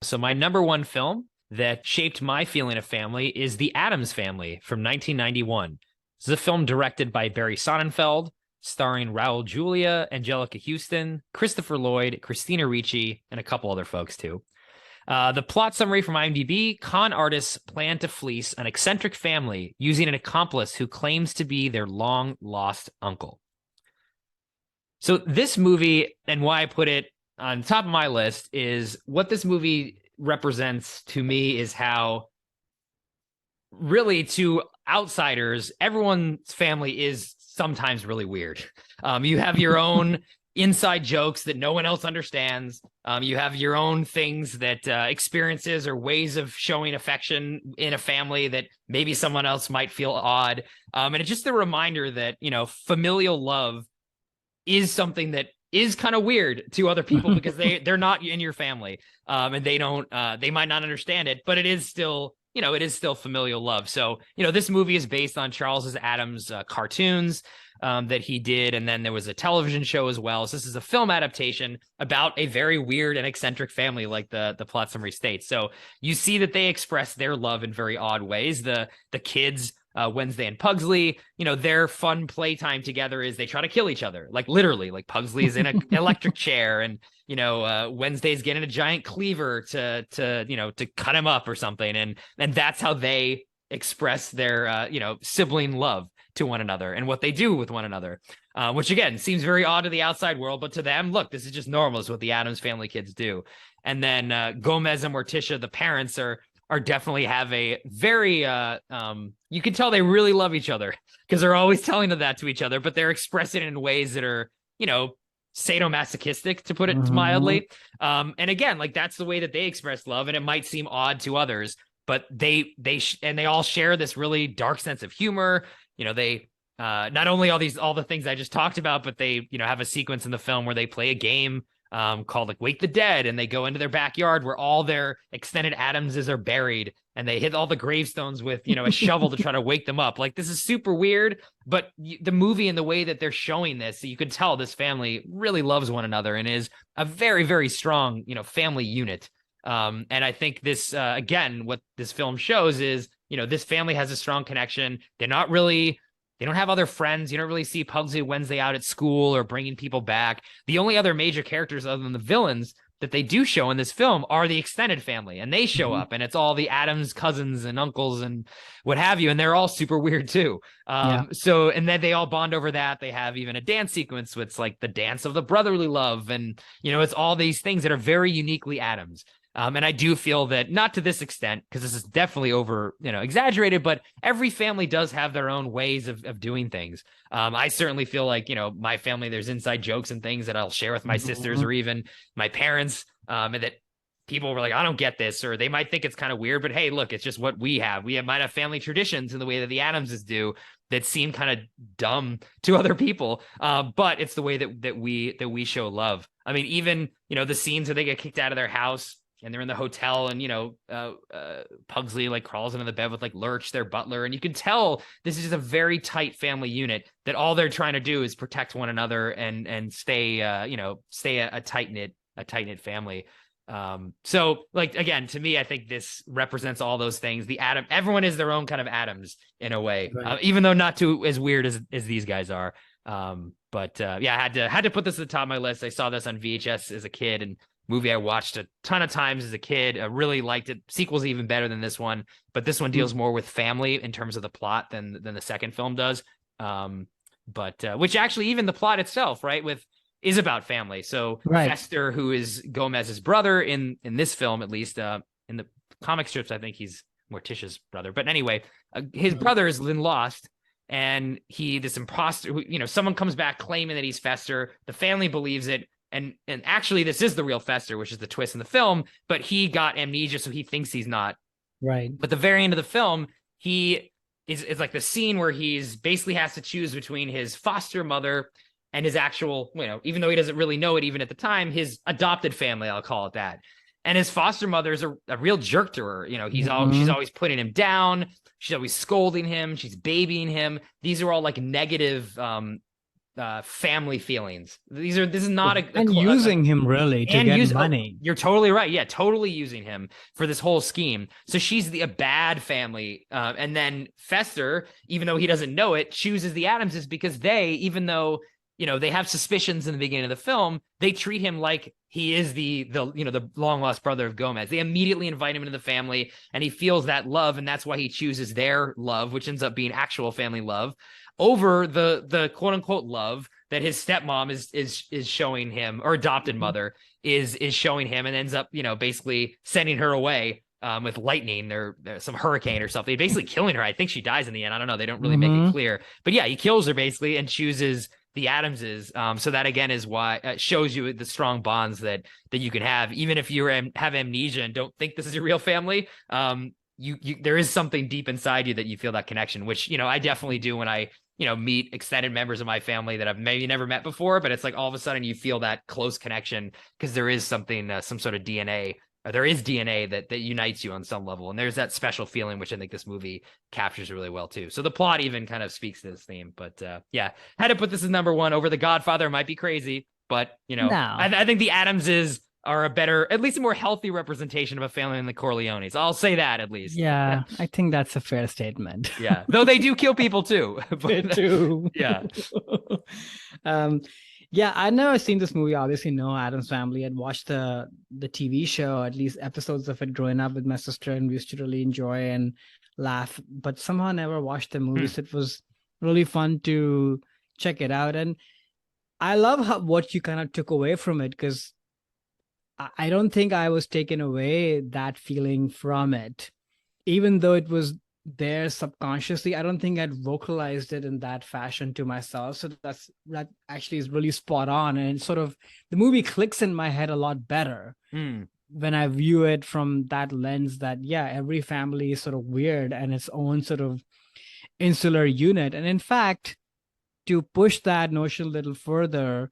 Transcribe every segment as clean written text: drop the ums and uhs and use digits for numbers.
So my number one film that shaped my feeling of family is The Addams Family from 1991. This is a film directed by Barry Sonnenfeld, starring Raul Julia, Angelica Houston, Christopher Lloyd, Christina Ricci, and a couple other folks too. The plot summary from IMDb: con artists plan to fleece an eccentric family using an accomplice who claims to be their long lost uncle. So this movie, and why I put it on top of my list, is what this movie represents to me is how really to outsiders, everyone's family is sometimes really weird. You have your own inside jokes that no one else understands. You have your own things that experiences or ways of showing affection in a family that maybe someone else might feel odd. And it's just a reminder that, familial love is something that is kind of weird to other people because they're not in your family. And they might not understand it, but it is still, it is still familial love. So, this movie is based on Charles Addams cartoons that he did. And then there was a television show as well. So this is a film adaptation about a very weird and eccentric family, like the plot summary states. So you see that they express their love in very odd ways. The kids, Wednesday and Pugsley, their fun playtime together is they try to kill each other, like literally, like Pugsley is in an electric chair, and Wednesday's getting a giant cleaver to cut him up or something, and that's how they express their sibling love to one another and what they do with one another, which again seems very odd to the outside world, but to them, look, this is just normal. It's what the Addams Family kids do. And then Gomez and Morticia, the parents, are definitely have a very you can tell they really love each other because they're always telling that to each other, but they're expressing it in ways that are sadomasochistic, to put it mildly. And again, like that's the way that they express love, and it might seem odd to others, but they all share this really dark sense of humor. They not only all the things I just talked about, but they have a sequence in the film where they play a game called like Wake the Dead, and they go into their backyard where all their extended Addamses are buried, and they hit all the gravestones with a shovel to try to wake them up. Like, this is super weird, but the movie and the way that they're showing this, you can tell this family really loves one another and is a very, very strong family unit. And I think this again, what this film shows is this family has a strong connection. They don't have other friends. You don't really see Pugsley Wednesday out at school or bringing people back. The only other major characters other than the villains that they do show in this film are the extended family, and they show up, and it's all the Addams cousins and uncles and what have you, and they're all super weird too. So, and then they all bond over that. They have even a dance sequence, which it's like the dance of the brotherly love, and it's all these things that are very uniquely Addams. And I do feel that, not to this extent, because this is definitely over, exaggerated, but every family does have their own ways of doing things. I certainly feel like, my family, there's inside jokes and things that I'll share with my sisters or even my parents, and that people were like, I don't get this, or they might think it's kind of weird, but hey, look, it's just what we have. Might have family traditions in the way that the Addamses do that seem kind of dumb to other people. But it's the way that we show love. I mean, even, the scenes where they get kicked out of their house, and they're in the hotel, and Pugsley like crawls into the bed with like Lurch, their butler, and you can tell this is just a very tight family unit that all they're trying to do is protect one another and stay a tight knit family. So like, again, to me, I think this represents all those things. Everyone is their own kind of Addams in a way, right. Even though not too as weird as these guys are. But I had to put this at the top of my list. I saw this on VHS as a kid, and movie I watched a ton of times as a kid. I really liked it. Sequel's even better than this one, but this one deals more with family in terms of the plot than the second film does. Which actually, even the plot itself, right, is about family. So right. Fester, who is Gomez's brother in this film, at least in the comic strips, I think he's Morticia's brother. But anyway, his brother has been lost, and this imposter, someone comes back claiming that he's Fester. The family believes it. And actually, this is the real Fester, which is the twist in the film, but he got amnesia, so he thinks he's not. Right. But the very end of the film, he is like the scene where he's basically has to choose between his foster mother and his actual, even though he doesn't really know it even at the time, his adopted family, I'll call it that. And his foster mother is a real jerk to her. She's always putting him down. She's always scolding him. She's babying him. These are all like negative family feelings. This is not And using him really to and get use money. you're totally right. Yeah, totally using him for this whole scheme. So she's a bad family. And then Fester, even though he doesn't know it, chooses the Addamses because they, even though they have suspicions in the beginning of the film, they treat him like he is the long lost brother of Gomez. They immediately invite him into the family, and he feels that love, and that's why he chooses their love, which ends up being actual family love, over the quote unquote love that his stepmom is showing him, or adopted mother is showing him, and ends up basically sending her away with lightning or some hurricane or something, basically killing her. I think she dies in the end. I don't know. They don't really make it clear, but yeah, he kills her basically and chooses the Addamses. So that again is why it shows you the strong bonds that you can have, even if you have amnesia and don't think this is your real family. There is something deep inside you that you feel that connection, which I definitely do when I meet extended members of my family that I've maybe never met before, but it's like all of a sudden you feel that close connection because there is something, some sort of DNA. There is DNA that unites you on some level, and there's that special feeling, which I think this movie captures really well too. So the plot even kind of speaks to this theme. But yeah, had to put this as number one over The Godfather. It might be crazy, but No. I think the Addamses are a better, at least a more healthy representation of a family than the Corleones. I'll say that at least. Yeah, I think that's a fair statement. Yeah, though they do kill people too. They do. Yeah. Yeah, I'd never seen this movie. Obviously, no Addams Family. I'd watched the TV show, at least episodes of it growing up with my sister, and we used to really enjoy and laugh. But somehow never watched the movie. So it was really fun to check it out. And I love what you kind of took away from it, because I don't think I was taken away that feeling from it, even though it was there subconsciously. I don't think I'd vocalized it in that fashion to myself. So that actually is really spot on, and sort of the movie clicks in my head a lot better when I view it from that lens. That every family is sort of weird and its own sort of insular unit. And in fact, to push that notion a little further,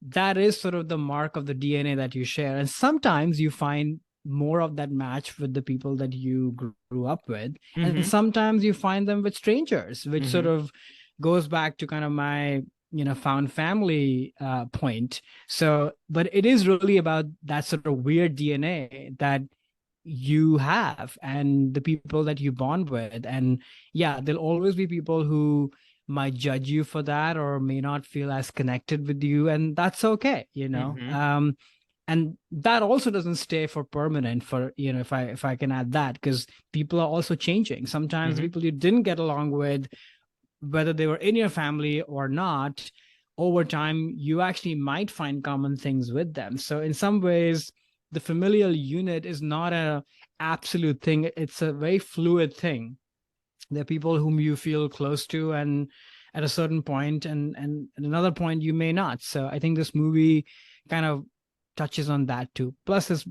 that is sort of the mark of the DNA that you share. And sometimes you find more of that match with the people that you grew up with. And sometimes you find them with strangers, which sort of goes back to kind of my, found family point. So, but it is really about that sort of weird DNA that you have and the people that you bond with. And there'll always be people who might judge you for that or may not feel as connected with you, and that's okay, and that also doesn't stay for permanent, for if I can add that, because people are also changing. Sometimes people you didn't get along with, whether they were in your family or not, over time you actually might find common things with them. So in some ways the familial unit is not a absolute thing. It's a very fluid thing. There are people whom you feel close to, and at a certain point, and at another point you may not. So I think this movie kind of touches on that too. Plus, it's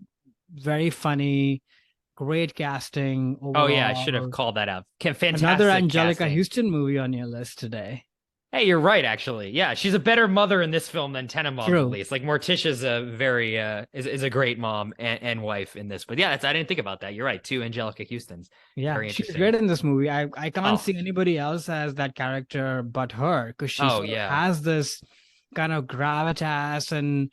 very funny, great casting overall. Oh yeah, I should have called that out. Fantastic. Another Angelica casting. Houston movie on your list today. Hey, you're right, actually. Yeah, she's a better mother in this film than Tenenbaum, True. at least. Like, Morticia's a very is a great mom and wife in this. But yeah, I didn't think about that. You're right. Two Angelica Houstons. Yeah, very she's great in this movie. I can't see anybody else as that character but her, because she has this kind of gravitas and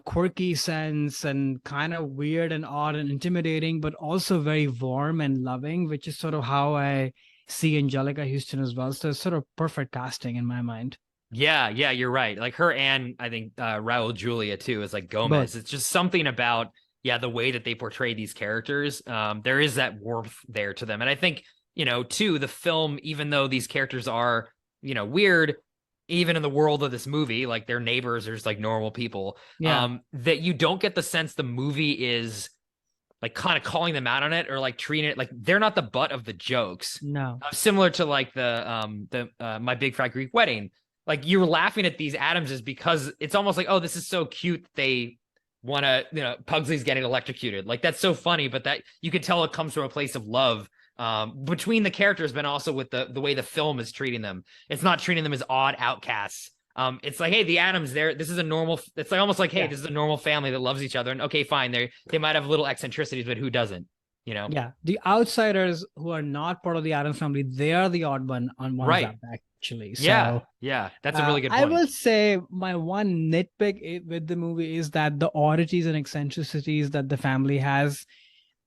quirky sense, and kind of weird and odd and intimidating, but also very warm and loving, which is sort of how I see Angelica Houston as well. So it's sort of perfect casting in my mind. Yeah, you're right. Like her, and I think Raul Julia too is like Gomez. It's just something about the way that they portray these characters. There is that warmth there to them, and I think too, the film, even though these characters are weird, even in the world of this movie, like their neighbors are just like normal people. That you don't get the sense the movie is like kind of calling them out on it, or like treating it like they're not the butt of the jokes. No. Similar to like the My Big Fat Greek Wedding. Like, you're laughing at these Addamses because it's almost like, oh, this is so cute. They want to, Pugsley's getting electrocuted. Like, that's so funny, but that you can tell it comes from a place of love between the characters, but also with the way the film is treating them. It's not treating them as odd outcasts. It's like, hey, the Addams, this is a normal, it's like almost like, hey, this is a normal family that loves each other. And okay, fine. They might have little eccentricities, but who doesn't, Yeah. The outsiders who are not part of the Addams family, they are the odd one on one. Right. actually. Yeah, So yeah, that's a really good I point. will say my one nitpick with the movie is that the oddities and eccentricities that the family has,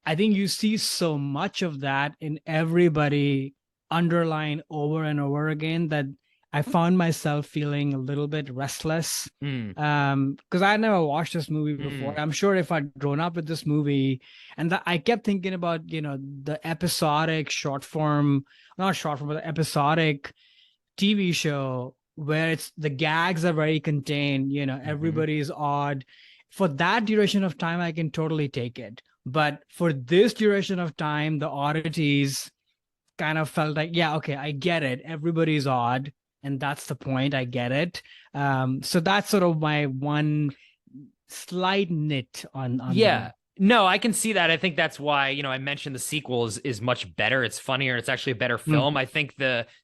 I think you see so much of that in everybody underline over and over again that I found myself feeling a little bit restless. Mm, Because I never watched this movie before. mm, I'm sure if I'd grown up with this movie, and I kept thinking about, the episodic short form, not short form, but the episodic TV show where it's the gags are very contained, mhm. everybody's odd. For that duration of time, I can totally take it. But for this duration of time, the oddities kind of felt like, yeah, okay, I get it. Everybody's odd, and that's the point. I get it. So that's sort of my one slight nit on the Yeah. movie. No, I can see that. I think that's why, I mentioned the sequel is much better. It's funnier. It's actually a better Mm. film. I think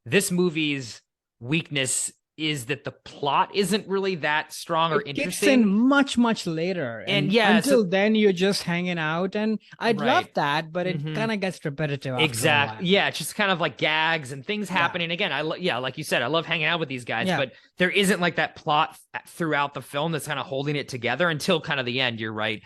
this movie's weakness is that the plot isn't really that strong or It kicks in interesting. much, much later. And And yeah, so until then, you're just hanging out. And I'd love right. that, but it Hmm. kind of gets repetitive after a Exactly. while. Yeah, it's just kind of like gags and things Yeah. happening. Again, yeah, like you said, I love hanging out with these guys, Yeah. but there isn't like that plot throughout the film that's kind of holding it together until kind of the end. You're right.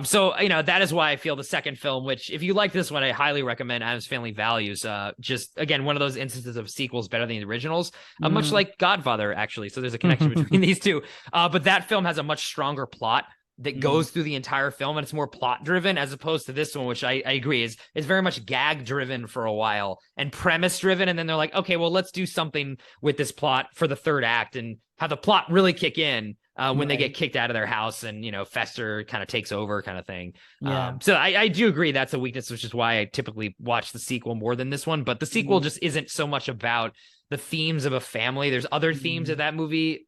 So that is why I feel the second film, which if you like this one, I highly recommend Addams Family Values. Just again, one of those instances of sequels better than the originals, much Mm. like Godfather, actually. So there's a connection between these two. But that film has a much stronger plot that Mm. goes through the entire film, and it's more plot driven as opposed to this one, which I agree is very much gag driven for a while and premise driven. And then they're like, okay, well, let's do something with this plot for the third act and have the plot really kick in when they Right. get kicked out of their house and, Fester kind of takes over kind of thing. Yeah. So I do agree that's a weakness, which is why I typically watch the sequel more than this one. But the sequel Mm. just isn't so much about the themes of a family. There's other themes that movie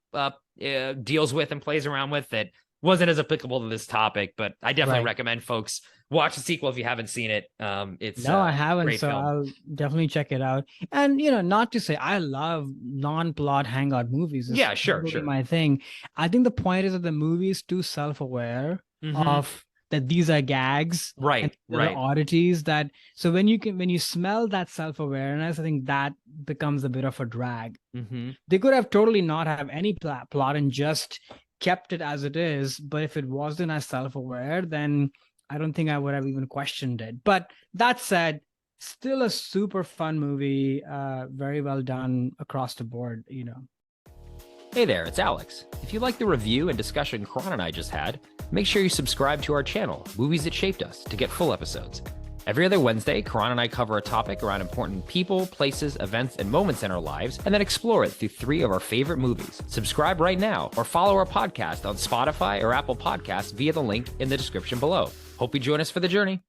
deals with and plays around with that wasn't as applicable to this topic, but I definitely Right. recommend folks watch the sequel if you haven't seen it. It's No, I a haven't, great so film. I'll definitely check it out. And not to say I love non-plot hangout movies. It's Yeah, sure, totally sure. my thing. I think the point is that the movie is too self-aware Mhm. of that these are gags and Right, these are the right. oddities that so when you smell that self-awareness, I think that becomes a bit of a drag. Hmm. They could have totally not have any plot and just kept it as it is, but if it wasn't as self-aware, then I don't think I would have even questioned it. But that said, still a super fun movie, very well done across the board. Hey there, it's Alex. If you like the review and discussion Karan and I just had, make sure you subscribe to our channel, Movies That Shaped Us, to get full episodes. Every other Wednesday, Karan and I cover a topic around important people, places, events, and moments in our lives, and then explore it through 3 of our favorite movies. Subscribe right now, or follow our podcast on Spotify or Apple Podcasts via the link in the description below. Hope you join us for the journey.